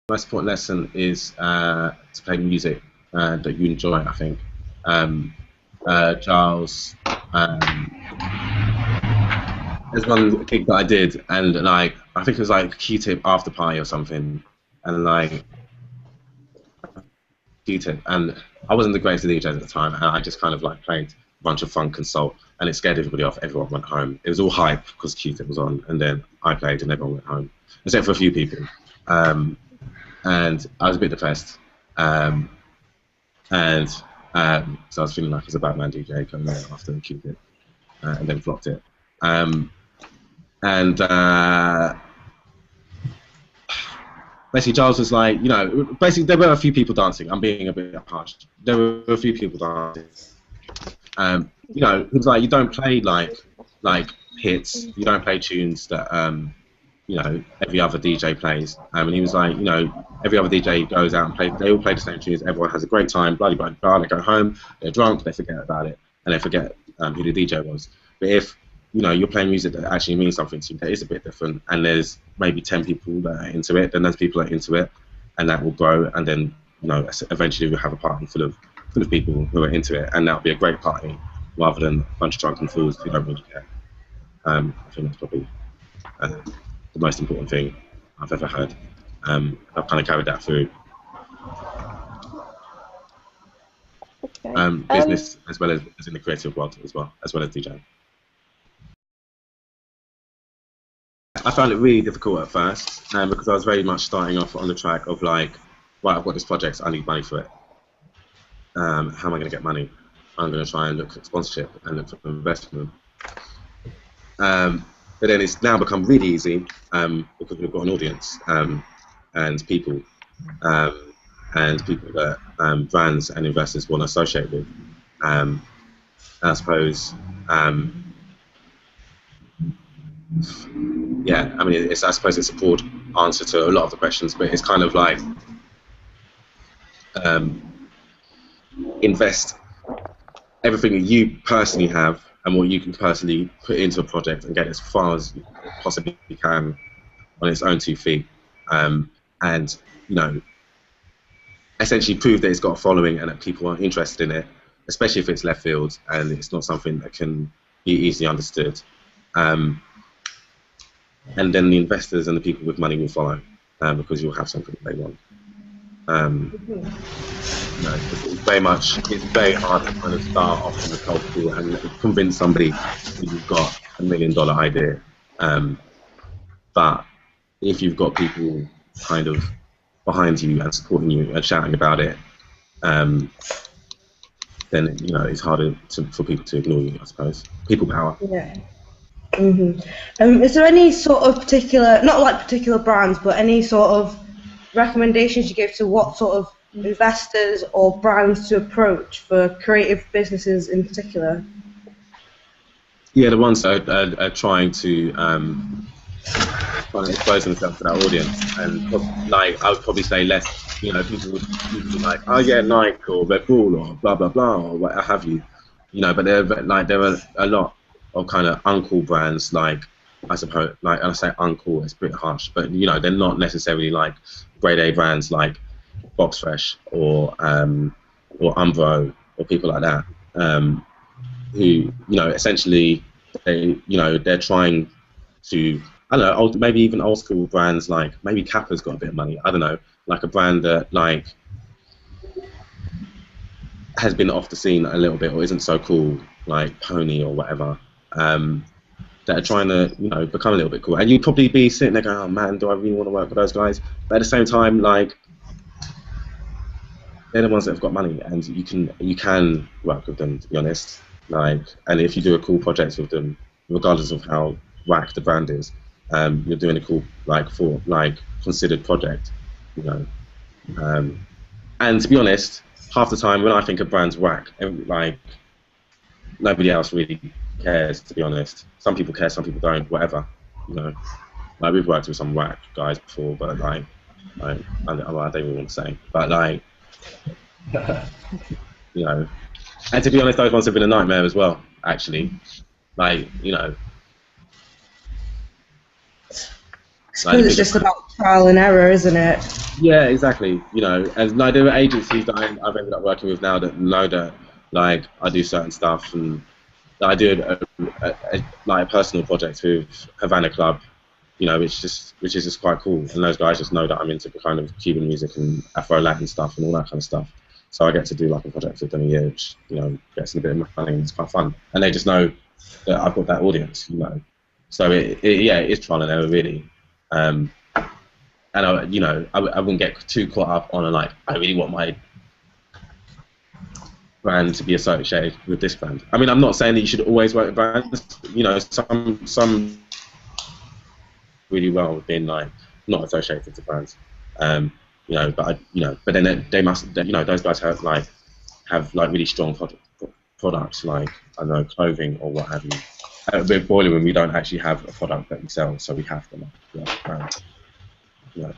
most important lesson is to play music that you enjoy, I think. Giles, there's one gig that I did, and like I think it was like Q-Tip after party or something, and like Q-Tip, and I wasn't the greatest DJs at the time, and I just kind of like played a bunch of funk and soul, and it scared everybody off. Everyone went home. It was all hype because Q-Tip was on, and then I played, and everyone went home, except for a few people. And I was a bit depressed, and so I was feeling like I was a bad man DJ coming out after Q-Tip, and then flopped it. Basically, Giles was like, you know, basically there were a few people dancing. I'm being a bit harsh. There were a few people dancing. You know, he was like, you don't play like hits. You don't play tunes that you know, every other DJ plays. And he was like, you know, every other DJ goes out and plays. They all play the same tunes. Everyone has a great time. Bloody blah blah. They go home. They're drunk. They forget about it, and they forget who the DJ was. But if you know, you're playing music that actually means something to you, that is a bit different, and there's maybe 10 people that are into it, then those people are into it, and that will grow, and then, you know, eventually we'll have a party full of people who are into it, and that'll be a great party, rather than a bunch of drunken fools who don't really care. I think that's probably the most important thing I've ever heard. I've kind of carried that through business as well as in the creative world as well as DJing. I found it really difficult at first because I was very much starting off on the track of like, right, I've got this project, I need money for it. How am I going to get money? I'm going to try and look at sponsorship and look for investment. But then it's now become really easy because we've got an audience and people that brands and investors want to associate with. I suppose. Yeah, I mean, I suppose it's a broad answer to a lot of the questions, but it's kind of like invest everything that you personally have and what you can personally put into a project and get as far as you possibly can on its own 2 feet, and you know, essentially prove that it's got a following and that people are interested in it, especially if it's left field and it's not something that can be easily understood. And then the investors and the people with money will follow because you'll have something that they want. You know, it's very hard to kind of start off in a cold pool and convince somebody that you've got $1 million idea. But if you've got people kind of behind you and supporting you and shouting about it, then you know it's harder for people to ignore you, I suppose. People power. Yeah. Is there any sort of particular, not like particular brands, but any sort of recommendations you give to what sort of investors or brands to approach for creative businesses in particular? Yeah, the ones that are trying to expose themselves to that audience, and like I would probably say less, you know, people would be like, oh yeah, Nike or Red Bull or blah blah blah or what have you, you know, but there are a lot of kind of uncool brands, like I suppose, like I say uncool, it's a bit harsh, but you know, they're not necessarily like grade A brands like Box Fresh or Umbro or people like that, who, you know, essentially they're trying to, I don't know, maybe even old school brands like maybe Kappa's got a bit of money, I don't know, like a brand that like has been off the scene a little bit or isn't so cool, like Pony or whatever, that are trying to, you know, become a little bit cool. And you'd probably be sitting there going, oh man, do I really want to work with those guys? But at the same time, like, they're the ones that have got money, and you can work with them, to be honest. Like, and if you do a cool project with them, regardless of how whack the brand is, you're doing a cool, considered project, you know. And to be honest, half the time when I think a brand's whack, like, nobody else really cares, to be honest. Some people care, some people don't, whatever, you know. Like, we've worked with some whack guys before, but like I don't even want to say, but like, you know. And to be honest, those ones have been a nightmare as well, actually. Like, you know. I suppose it's just about trial and error, isn't it? Yeah, exactly. You know, and like there are agencies that I've ended up working with now that know that like I do certain stuff, and I did like a personal project with Havana Club, you know, which is just quite cool. And those guys just know that I'm into kind of Cuban music and Afro Latin stuff and all that kind of stuff. So I get to do like a project with them a year, which, you know, gets a bit of money and it's quite fun. And they just know that I've got that audience, you know. So yeah, it is trial and error really. And you know, I wouldn't get too caught up on like I really want my brand to be associated with this brand. I mean, I'm not saying that you should always work with brands. You know, some really well with being like not associated to brands. You know, but then they must, you know, those guys have like really strong products like I don't know, clothing or what have you. With Boiler Room, we don't actually have a product that we sell, so we have to like brand. You know.